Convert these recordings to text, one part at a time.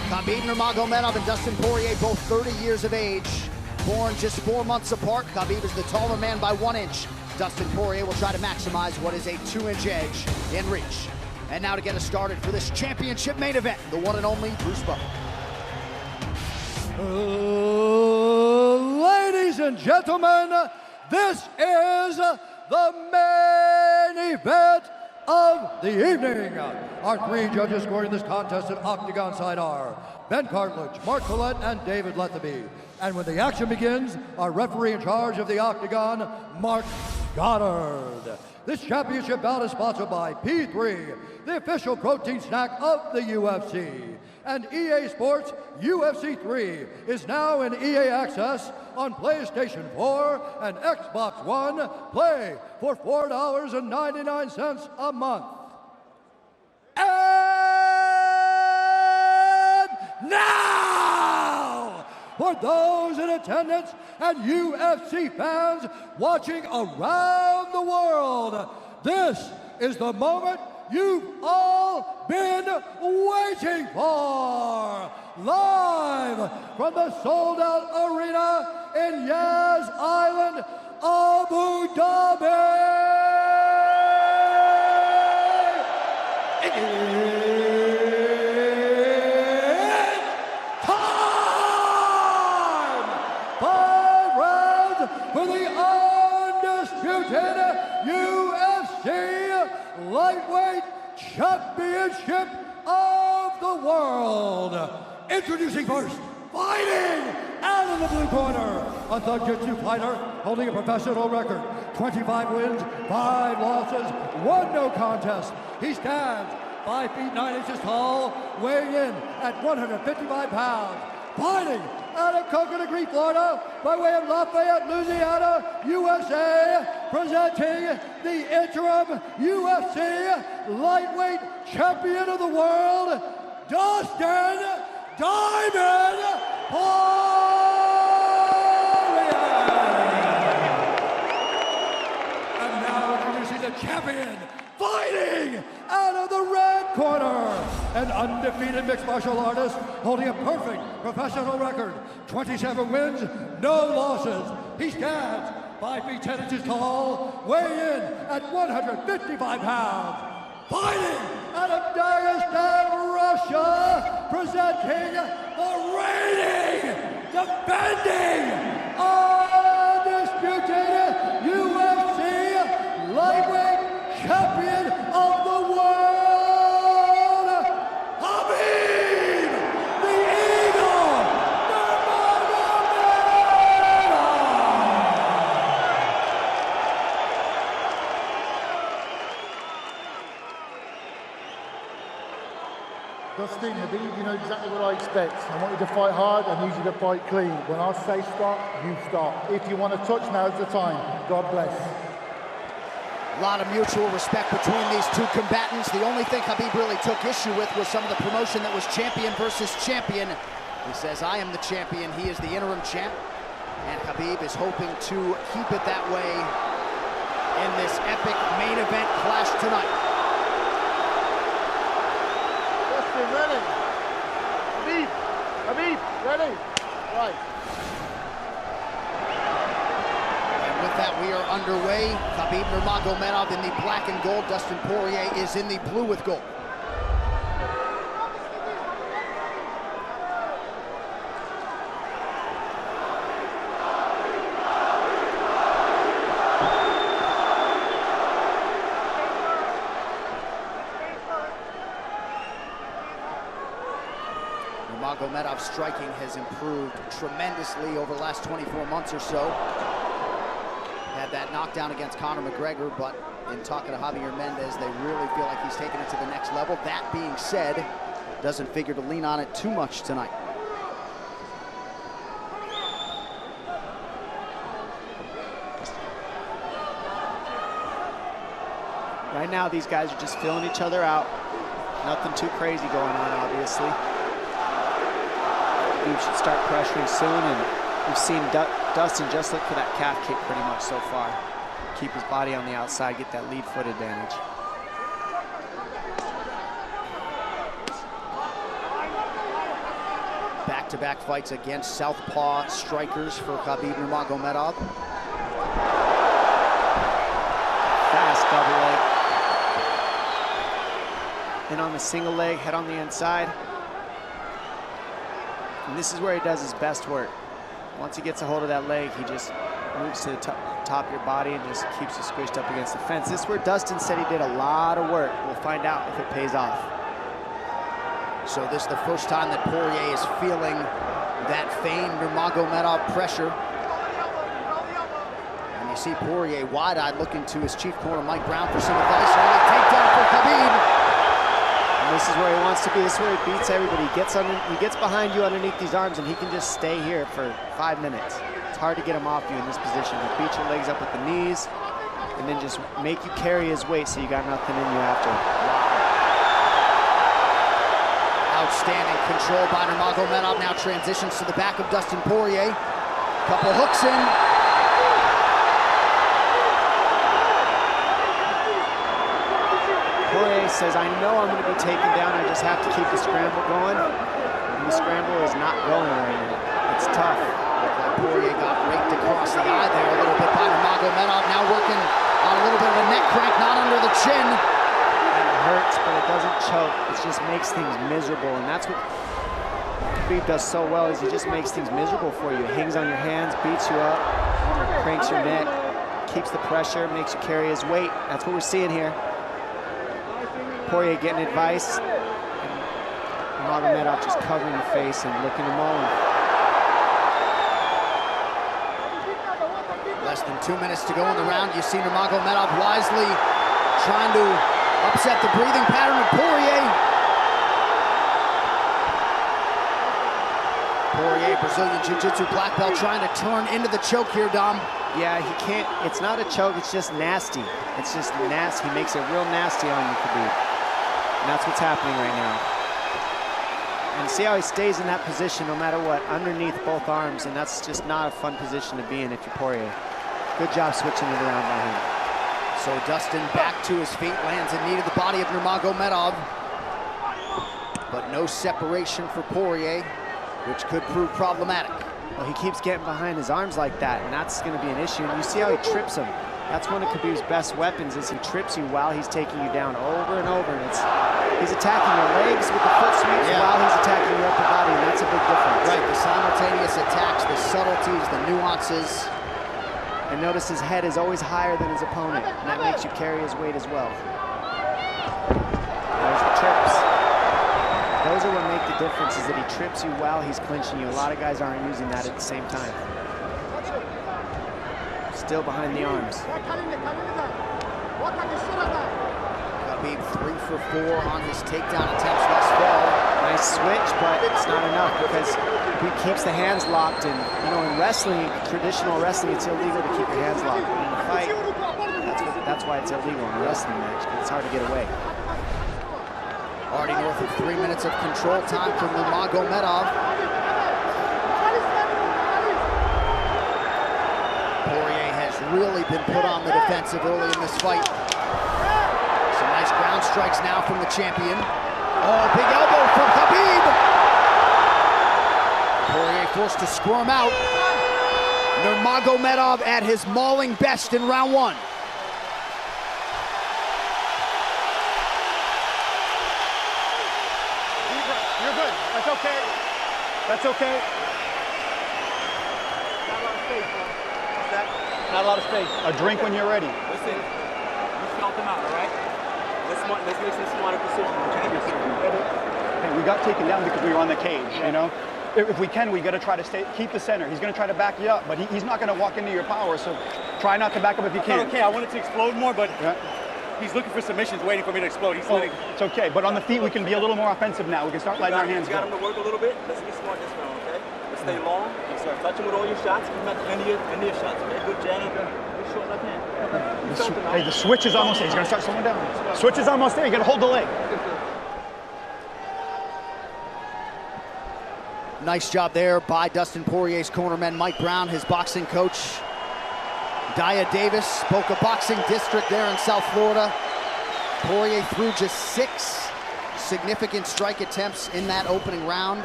Khabib Nurmagomedov and Dustin Poirier, both 30 years of age, born just 4 months apart. Khabib is the taller man by 1 inch. Dustin Poirier will try to maximize what is a 2-inch edge in reach. And now to get us started for this championship main event, the one and only Bruce Buffer. Ladies and gentlemen, this is the main event of the evening. Our 3 judges scoring this contest at Octagon side are Ben Cartledge, Mark Collette, and David Lethaby. And when the action begins, our referee in charge of the Octagon, Mark Goddard. This championship bout is sponsored by P3, the official protein snack of the UFC. And EA Sports UFC 3 is now in EA Access on PlayStation 4 and Xbox One. Play for $4.99 a month. And now, for those in attendance and UFC fans watching around the world, this is the moment you've all been waiting for. Live from the sold-out arena in Yas Island, Abu Dhabi. It's time! 5 rounds for the undisputed UFC Lightweight Championship of the world. Introducing first, fighting out of the blue corner, a Thug-Jitsu fighter holding a professional record, 25 wins, 5 losses, 1 no contest. He stands 5 feet 9 inches tall, weighing in at 155 pounds. Fighting out of Coconut Green, Florida, by way of Lafayette, Louisiana, USA, presenting the interim UFC lightweight champion of the world, Dustin Diamond Poirier. And now introducing the champion, fighting out of the red corner, an undefeated mixed martial artist holding a perfect professional record, 27 wins, no losses. He stands 5 feet 10 inches tall, weighing in at 155 pounds. Fighting out of Dagestan, Russia, presenting the reigning, defending, undisputed UFC lightweight champion of the world, Khabib, the Eagle Dustin, Khabib, you know exactly what I expect. I want you to fight hard, I need you to fight clean. When I say stop, you stop. If you want to touch, now's the time. God bless. A lot of mutual respect between these 2 combatants. The only thing Khabib really took issue with was some of the promotion that was champion versus champion. He says, I am the champion, he is the interim champ. And Khabib is hoping to keep it that way in this epic main event clash tonight. Dustin, ready? Khabib, ready? Right. With that, we are underway. Khabib Nurmagomedov in the black and gold. Dustin Poirier is in the blue with gold. Nurmagomedov's striking has improved tremendously over the last 24 months or so. Had that knockdown against Conor McGregor, but in talking to Javier Mendez, they really feel like he's taken it to the next level. That being said, doesn't figure to lean on it too much tonight. Right now, these guys are just filling each other out. Nothing too crazy going on, obviously. You should start pressuring soon, and we've seen Dustin just look for that calf kick pretty much so far. Keep his body on the outside, get that lead foot advantage. Back-to-back fights against southpaw strikers for Khabib Nurmagomedov. Fast double leg. Then on the single leg, head on the inside. And this is where he does his best work. Once he gets a hold of that leg, he just moves to the top of your body and just keeps you squished up against the fence. This is where Dustin said he did a lot of work. We'll find out if it pays off. So this is the first time that Poirier is feeling that feigned Nurmagomedov pressure. And you see Poirier wide-eyed looking to his chief corner, Mike Brown, for some advice. Early takedown for Khabib. And this is where he wants to be. This is where he beats everybody. He gets behind you underneath these arms, and he can just stay here for 5 minutes. It's hard to get him off you in this position. He'll beat your legs up with the knees, and then just make you carry his weight so you got nothing in you after. Outstanding control by Nurmagomedov. Now transitions to the back of Dustin Poirier. Couple hooks in. Poirier says, I know I'm going to be taken down. I just have to keep the scramble going. And the scramble is not going right now. It's tough. Looked like Poirier got raked across the eye there a little bit by Nurmagomedov. Now working on a little bit of a neck crank, not under the chin. Hurts, but it doesn't choke. It just makes things miserable, and that's what Khabib does so well, is he just makes things miserable for you. Hangs on your hands, beats you up, cranks your neck, keeps the pressure, makes you carry his weight. That's what we're seeing here. Poirier getting advice, and Nurmagomedov just covering the face and looking to maul him. Less than 2 minutes to go in the round. You see Nurmagomedov wisely trying to upset the breathing pattern of Poirier. Poirier, Brazilian Jiu-Jitsu black belt, trying to turn into the choke here, Dom. Yeah, he can't. It's not a choke, it's just nasty. It's just nasty. He makes it real nasty on you, Khabib. And that's what's happening right now. And see how he stays in that position no matter what, underneath both arms, and that's just not a fun position to be in if you're Poirier. Good job switching it around by him. So Dustin back to his feet, lands in knee to the body of Nurmagomedov. But no separation for Poirier, which could prove problematic. Well, he keeps getting behind his arms like that, and that's going to be an issue. And you see how he trips him. That's one of Khabib's best weapons, is he trips you while he's taking you down over and over. And he's attacking your legs with the foot sweeps while he's attacking your upper body, and that's a big difference. Right, the simultaneous attacks, the subtleties, the nuances. And notice his head is always higher than his opponent, and that makes you carry his weight as well. There's the trips. Those are what make the difference, is that he trips you while he's clinching you. A lot of guys aren't using that at the same time. Still behind the arms. Khabib 3 for 4 on his takedown attempts thus far. Nice switch, but it's not enough because he keeps the hands locked. And you know, in wrestling, traditional wrestling, it's illegal to keep your hands locked. And in a fight, that's why it's illegal in a wrestling match, because it's hard to get away. Already north of 3 minutes of control time for Nurmagomedov. Poirier has really been put on the defensive early in this fight. Some nice ground strikes now from the champion. Oh, big elbow from Khabib. Poirier forced to squirm out. Nurmagomedov at his mauling best in round 1. You're good. That's okay. That's okay. Not a lot of space, bro. What's that? Not a lot of space. A drink when you're ready. Listen, you felt them out, all right? Let's make some smarter decisions. Hey, we got taken down because we were on the cage, you know? If we can, we got to try to keep the center. He's going to try to back you up, but he's not going to walk into your power, so try not to back up if you can. Okay, I wanted to explode more, but he's looking for submissions, waiting for me to explode. He's letting... It's okay, but on the feet, we can be a little more offensive now. We can start letting our hands go. You got him to work a little bit. Let's be smart this round, okay? Let's stay long. Yes, sir. Touch him with all your shots. Keep him at the end of your shots, okay? Good jab. Good short left hand. Hey, the switch is almost there. He's going to start slowing down. Switch is almost there. You got to hold the leg. Nice job there by Dustin Poirier's cornerman, Mike Brown, his boxing coach. Dia Davis, Boca Boxing District there in South Florida. Poirier threw just 6 significant strike attempts in that opening round.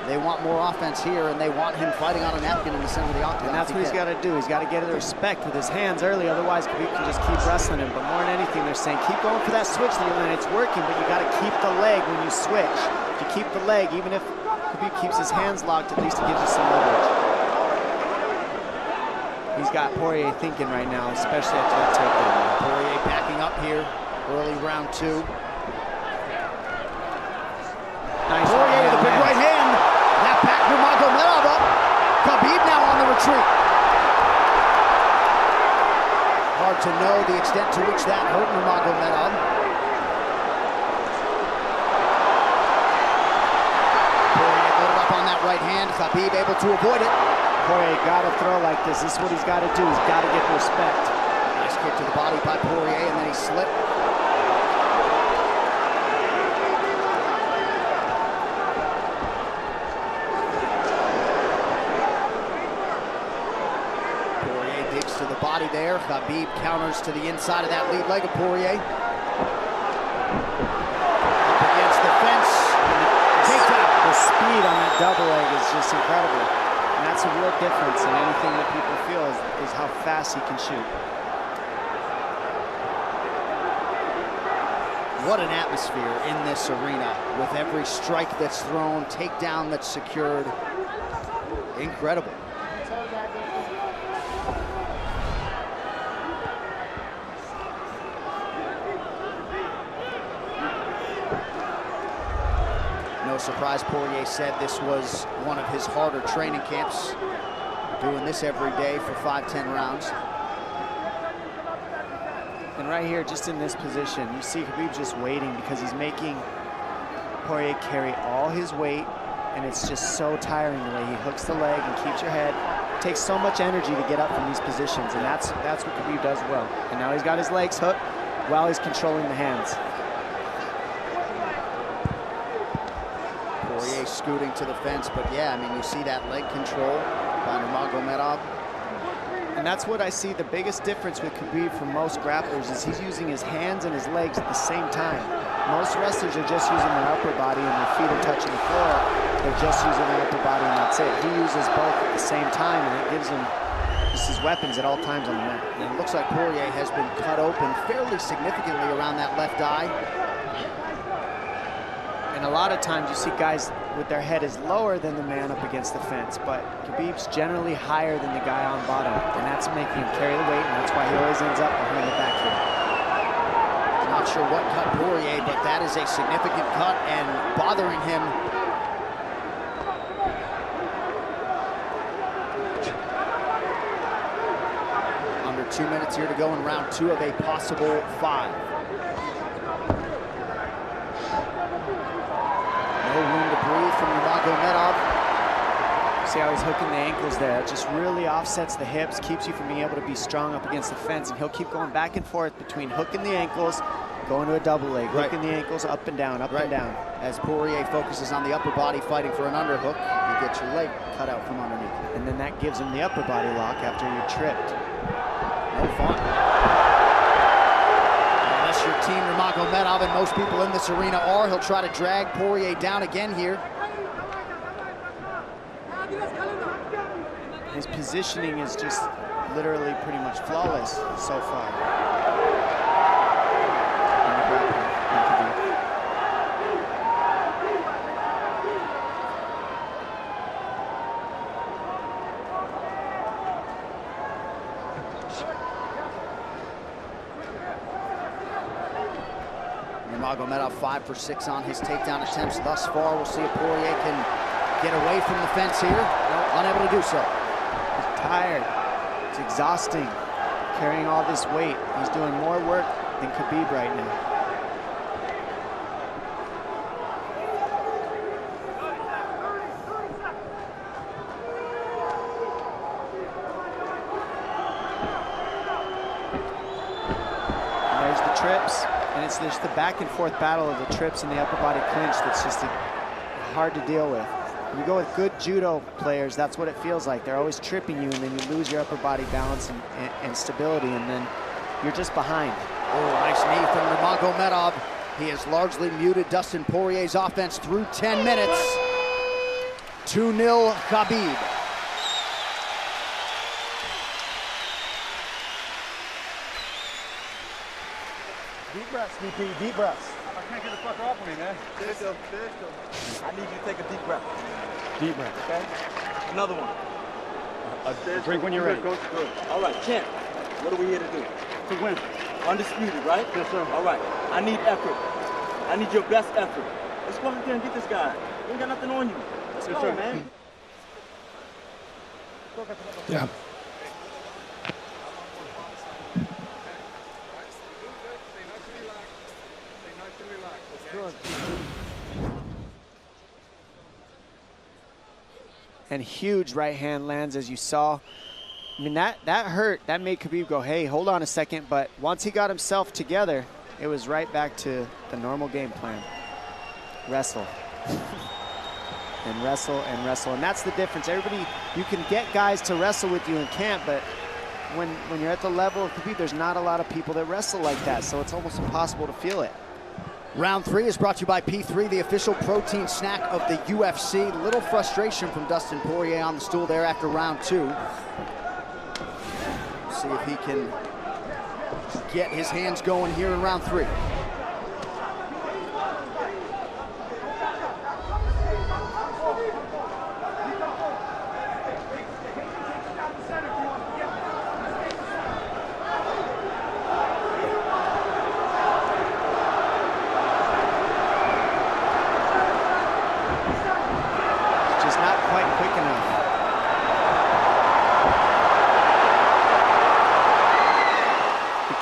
They want more offense here, and they want him fighting on a napkin in the center of the octagon. And that's what he's got to do. He's got to get the respect with his hands early, otherwise Khabib can just keep wrestling him. But more than anything, they're saying keep going for that switch that you're in. It's working, but you got to keep the leg when you switch. If you keep the leg, even if Khabib keeps his hands locked, at least it gives you some leverage. He's got Poirier thinking right now, especially after that takedown. Poirier backing up here, early round 2. Nice Poirier with a big right hand. That back Nurmagomedov up. Khabib now on the retreat. Hard to know the extent to which that hurt Nurmagomedov. Poirier loaded up on that right hand. Khabib able to avoid it. Poirier got to throw like this. This is what he's got to do. He's got to get the respect. Nice kick to the body by Poirier, and then he slipped. Poirier digs to the body there. Khabib counters to the inside of that lead leg of Poirier. Up against the fence. Takedown. The speed on that double leg is just incredible. And that's a real difference in anything that people feel is how fast he can shoot. What an atmosphere in this arena with every strike that's thrown, takedown that's secured. Incredible. No surprise, Poirier said this was one of his harder training camps. Doing this every day for 5-10 rounds. And right here, just in this position, you see Khabib just waiting because he's making Poirier carry all his weight, and it's just so tiring the way he hooks the leg and keeps your head. It takes so much energy to get up from these positions, and that's what Khabib does well. And now he's got his legs hooked while he's controlling the hands. Poirier scooting to the fence, but yeah, I mean, you see that leg control by Nurmagomedov. And that's what I see the biggest difference with Khabib from most grapplers is he's using his hands and his legs at the same time. Most wrestlers are just using their upper body and their feet are touching the floor. They're just using their upper body and that's it. He uses both at the same time, and it gives him just his weapons at all times on the mat. And it looks like Poirier has been cut open fairly significantly around that left eye. And a lot of times you see guys with their head is lower than the man up against the fence, but Khabib's generally higher than the guy on bottom, and that's making him carry the weight, and that's why he always ends up behind the back here. Not sure what cut Poirier, but that is a significant cut and bothering him. Under 2 minutes here to go in round 2 of a possible 5. No room to breathe from Nurmagomedov. See how he's hooking the ankles there. It just really offsets the hips, keeps you from being able to be strong up against the fence, and he'll keep going back and forth between hooking the ankles, going to a double leg, hooking the ankles up and down, up and down. As Poirier focuses on the upper body fighting for an underhook, you get your leg cut out from underneath. And then that gives him the upper body lock after you're tripped. No fun. Unless your team Nurmagomedov, and most people in this arena are, he'll try to drag Poirier down again here. His positioning is just literally pretty much flawless so far. Nurmagomedov 5 for 6 on his takedown attempts thus far. We'll see if Poirier can get away from the fence here. Nope, unable to do so. He's tired. It's exhausting. Carrying all this weight. He's doing more work than Khabib right now. And there's the trips. And it's just the back and forth battle of the trips and the upper body clinch that's just hard to deal with. When you go with good judo players, that's what it feels like. They're always tripping you, and then you lose your upper body balance and stability, and then you're just behind. Oh, nice knee from Nurmagomedov. He has largely muted Dustin Poirier's offense through 10 minutes. 2-0 Khabib. Deep breaths, VP, deep breaths. I can't get the fucker off of me, man. Stand still, stand still. I need you to take a deep breath. Deep breath. Okay? Another one. Drink when you're ready. Good. All right, champ. What are we here to do? To win. Undisputed, right? Yes, sir. All right. I need effort. I need your best effort. Let's go out there and get this guy. You ain't got nothing on you. Let's go, man. Yeah. And huge right hand lands, as you saw. I mean, that hurt. That made Khabib go, hey, hold on a second. But once he got himself together, it was right back to the normal game plan. Wrestle. And wrestle and wrestle. And that's the difference. Everybody, you can get guys to wrestle with you in camp, but when you're at the level of Khabib, there's not a lot of people that wrestle like that. So it's almost impossible to feel it. Round 3 is brought to you by P3, the official protein snack of the UFC. Little frustration from Dustin Poirier on the stool there after round 2. See if he can get his hands going here in round 3.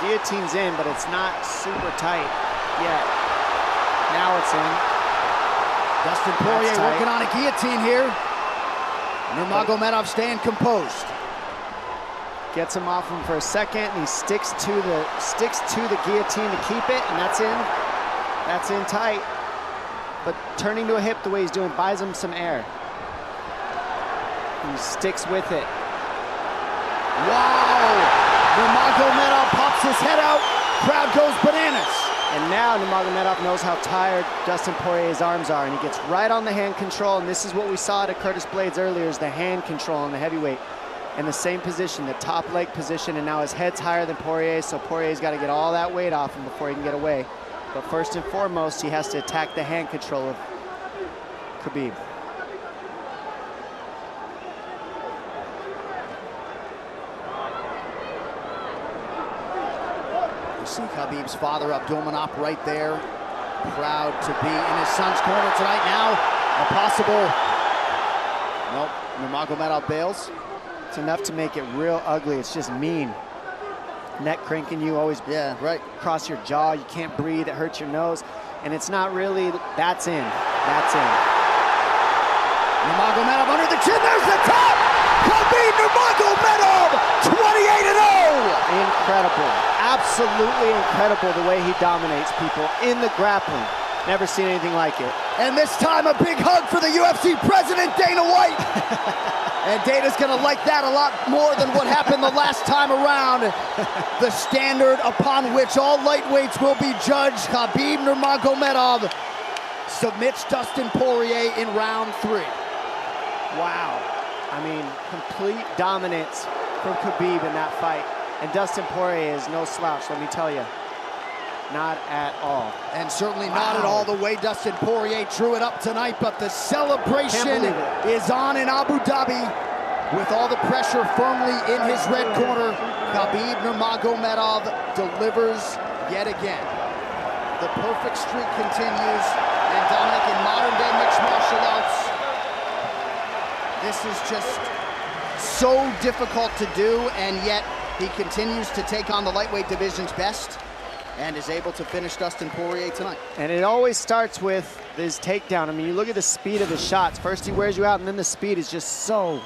Guillotine's in, but it's not super tight yet. Now it's in. Dustin Poirier working on a guillotine here. Nurmagomedov staying composed. Gets him off him for a second, and he sticks to the guillotine to keep it, and that's in. That's in tight. But turning to a hip the way he's doing buys him some air. He sticks with it. Wow! Nurmagomedov pops his head out, crowd goes bananas. And now Nurmagomedov knows how tired Dustin Poirier's arms are, and he gets right on the hand control, and this is what we saw to Curtis Blades earlier, is the hand control on the heavyweight. In the same position, the top leg position, and now his head's higher than Poirier, so Poirier's got to get all that weight off him before he can get away. But first and foremost, he has to attack the hand control of Khabib. You see Khabib's father, Abdulmanap, right there. Proud to be in his son's corner tonight. Now, a possible... Nope, Nurmagomedov bails. It's enough to make it real ugly. It's just mean. Neck cranking you, always cross your jaw. You can't breathe, it hurts your nose. And it's not really, that's in, that's in. Nurmagomedov under the chin, there's the top! Khabib Nurmagomedov, 28-0! Incredible, absolutely incredible the way he dominates people in the grappling. Never seen anything like it. And this time a big hug for the UFC president, Dana White. And Dana's gonna like that a lot more than what happened the last time around. The standard upon which all lightweights will be judged. Khabib Nurmagomedov submits Dustin Poirier in round 3. Wow. I mean, complete dominance from Khabib in that fight. And Dustin Poirier is no slouch, let me tell you. Not at all. And certainly not at all the way Dustin Poirier drew it up tonight, but the celebration is on in Abu Dhabi with all the pressure firmly in his red corner. Khabib Nurmagomedov delivers yet again. The perfect streak continues, and Dominic, in modern day mixed martial arts, this is just so difficult to do, and yet he continues to take on the lightweight division's best and is able to finish Dustin Poirier tonight. And it always starts with his takedown. I mean, you look at the speed of his shots. First he wears you out, and then the speed is just so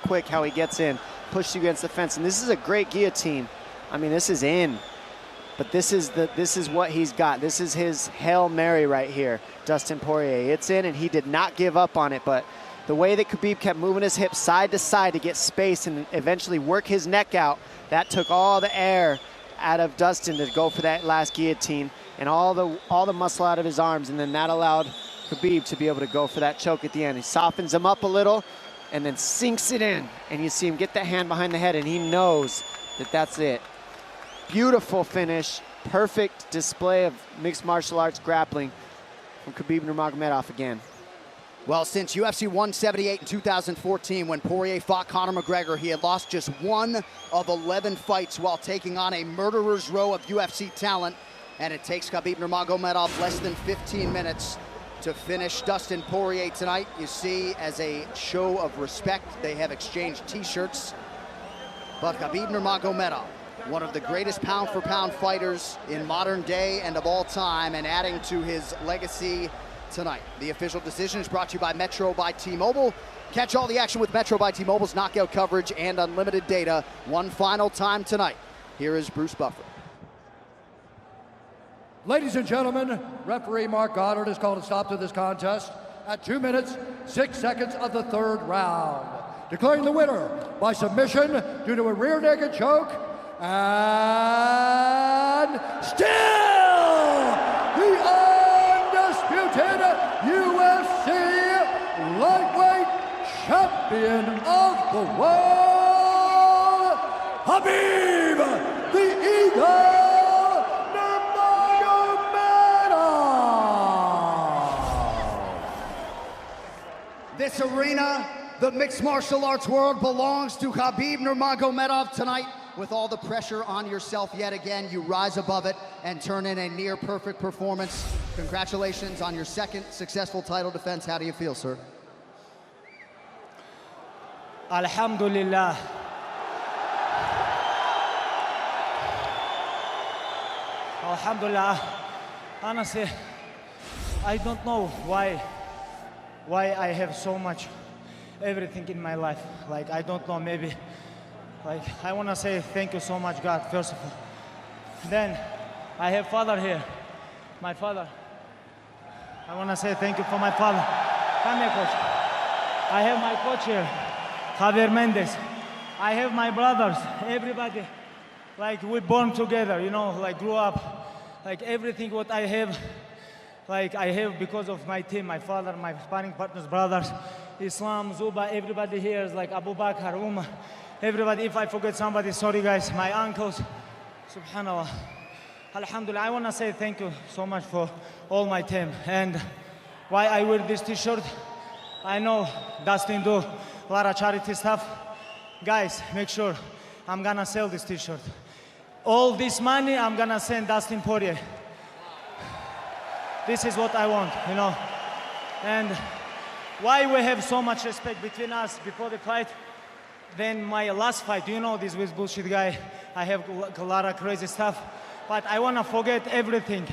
quick how he gets in, pushes you against the fence. And this is a great guillotine. I mean, this is in. But this is what he's got. This is his Hail Mary right here, Dustin Poirier. It's in, and he did not give up on it. But the way that Khabib kept moving his hips side to side to get space and eventually work his neck out, that took all the air out of Dustin to go for that last guillotine, and all the muscle out of his arms, and then that allowed Khabib to be able to go for that choke at the end. He softens him up a little and then sinks it in. And you see him get that hand behind the head, and he knows that that's it. Beautiful finish. Perfect display of mixed martial arts grappling from Khabib Nurmagomedov again. Well, since UFC 178 in 2014, when Poirier fought Conor McGregor, he had lost just 1 of 11 fights while taking on a murderer's row of UFC talent. And it takes Khabib Nurmagomedov less than 15 minutes to finish Dustin Poirier tonight. You see, as a show of respect, they have exchanged t-shirts. But Khabib Nurmagomedov, one of the greatest pound-for-pound fighters in modern day and of all time, and adding to his legacy tonight. The official decision is brought to you by Metro by T-Mobile. Catch all the action with Metro by T-Mobile's knockout coverage and unlimited data one final time tonight. Here is Bruce Buffer. Ladies and gentlemen, referee Mark Goddard has called a stop to this contest at 2 minutes, 6 seconds of the 3rd round, declaring the winner by submission due to a rear naked choke, and still the undisputed UFC lightweight champion of the world, Khabib the Eagle Nurmagomedov. This arena, the mixed martial arts world, belongs to Khabib Nurmagomedov tonight. With all the pressure on yourself yet again, you rise above it and turn in a near-perfect performance. Congratulations on your 2nd successful title defense. How do you feel, sir? Alhamdulillah. Alhamdulillah. Honestly, I don't know why I have so much everything in my life. Like, I don't know, maybe. Like, I want to say thank you so much, God, first of all. Then, I have father here, my father. I want to say thank you for my father. Come here, coach. I have my coach here, Javier Mendez. I have my brothers, everybody. Like, we born together, you know, like, grew up. Like, everything what I have, like, I have because of my team, my father, my sparring partners, brothers, Islam, Zuba, everybody here is like Abu Bakr, Umar. Everybody, if I forget somebody, sorry guys, my uncles, subhanallah. Alhamdulillah, I want to say thank you so much for all my team. And why I wear this t-shirt, I know Dustin do a lot of charity stuff. Guys, make sure I'm going to sell this t-shirt. All this money, I'm going to send Dustin Poirier. This is what I want, you know. And why we have so much respect between us before the fight. Then my last fight, you know, this with bullshit guy, I have a lot of crazy stuff, but I want to forget everything.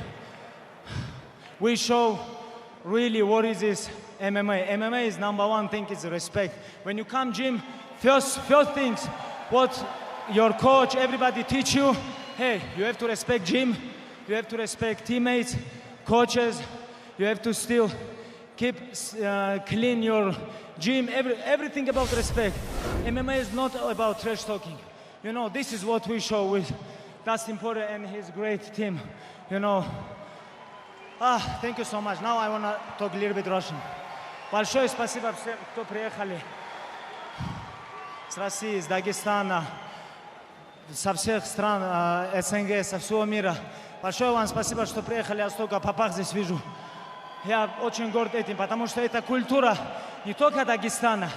We show really what is this MMA. MMA is #1 thing is respect. When you come gym, first things, what your coach, everybody teach you, hey, you have to respect gym, you have to respect teammates, coaches, you have to still keep clean your gym, everything about respect. MMA is not about trash talking. You know, this is what we show with Dustin Poirier and his great team. You know, thank you so much. Now I want to talk a little bit Russian. Большое спасибо всем, кто приехали с России, с Дагестана, со всех стран СНГ, со всего мира. Большое вам спасибо, что приехали. Я столько попах здесь вижу. Я очень горд этим, потому что это культура не только Дагестана,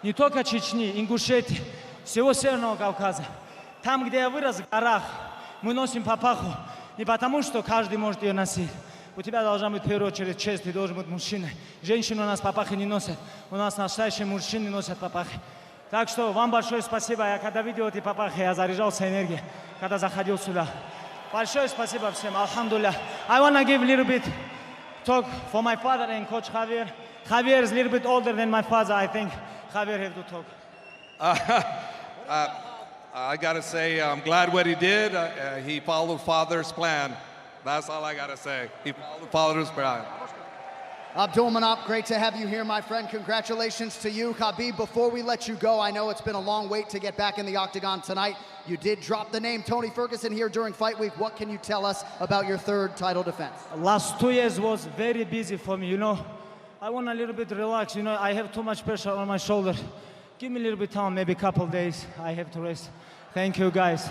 не только Чечни, Ингушетии, всего Северного Кавказа. Там, где я вырос, в горах, мы носим папаху не потому, что каждый может ее носить. У тебя должна быть в первую очередь честь, ты должен быть мужчиной. Женщины у нас папахи не носят, у нас настоящие мужчины носят папахи. Так что вам большое спасибо. Я когда видел эти папахи, я заряжался энергией, когда заходил сюда. Большое спасибо всем, алхамдулилля. I want to give a little bit talk for my father and coach Javier. Javier is a little bit older than my father. I think Javier have to talk. I got to say, I'm glad what he did. He followed father's plan. That's all I got to say. He followed father's plan. Abdulmanap, great to have you here, my friend. Congratulations to you. Khabib, before we let you go, I know it's been a long wait to get back in the octagon tonight. You did drop the name Tony Ferguson here during fight week. What can you tell us about your third title defense? Last 2 years was very busy for me, you know. I want a little bit relax, you know. I have too much pressure on my shoulder. Give me a little bit of time, maybe a couple days. I have to rest. Thank you, guys.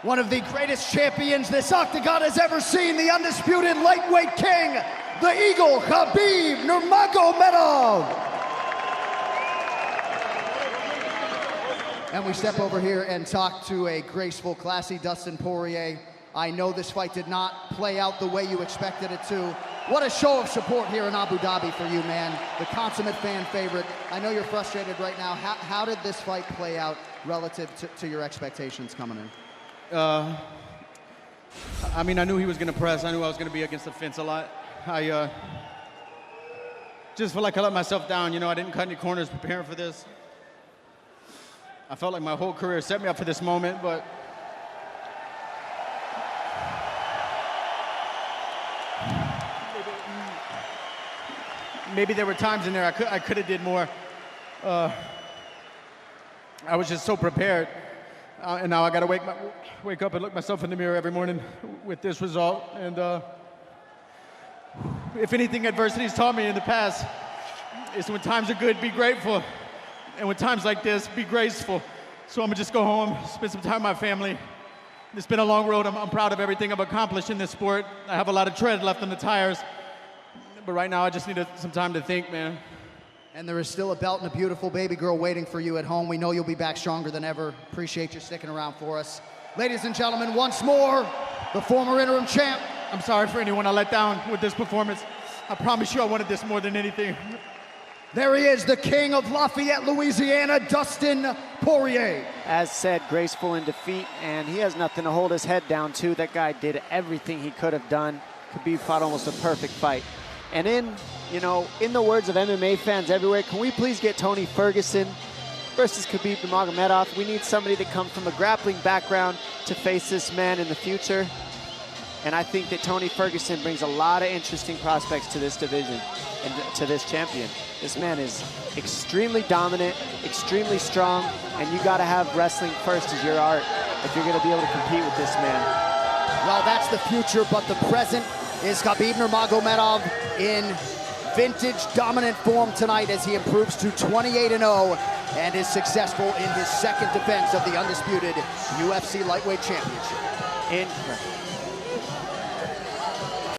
One of the greatest champions this octagon has ever seen, the undisputed lightweight king, the Eagle, Khabib Nurmagomedov. And we step over here and talk to a graceful, classy Dustin Poirier. I know this fight did not play out the way you expected it to. What a show of support here in Abu Dhabi for you, man. The consummate fan favorite. I know you're frustrated right now. How did this fight play out relative to your expectations coming in? I mean, I knew he was going to press. I knew I was going to be against the fence a lot. I just felt like I let myself down. You know, I didn't cut any corners preparing for this. I felt like my whole career set me up for this moment, but maybe there were times in there I could have did more. I was just so prepared. And now I got to wake up and look myself in the mirror every morning with this result. And if anything adversity's taught me in the past, is when times are good, be grateful. And when times like this, be graceful. So I'm gonna just go home, spend some time with my family. It's been a long road. I'm proud of everything I've accomplished in this sport. I have a lot of tread left on the tires. But right now I just need some time to think, man. And there is still a belt and a beautiful baby girl waiting for you at home. We know you'll be back stronger than ever. Appreciate you sticking around for us. Ladies and gentlemen, once more, the former interim champ. I'm sorry for anyone I let down with this performance. I promise you I wanted this more than anything. There he is, the king of Lafayette, Louisiana, Dustin Poirier. As said, graceful in defeat, and he has nothing to hold his head down to. That guy did everything he could have done. Khabib fought almost a perfect fight. And in the words of MMA fans everywhere, can we please get Tony Ferguson versus Khabib Nurmagomedov? We need somebody that comes from a grappling background to face this man in the future. And I think that Tony Ferguson brings a lot of interesting prospects to this division and to this champion. This man is extremely dominant, extremely strong, and you gotta have wrestling first as your art if you're gonna be able to compete with this man. Well, that's the future, but the present is Khabib Nurmagomedov in vintage dominant form tonight as he improves to 28-0 and is successful in his second defense of the undisputed UFC lightweight championship. Incredible.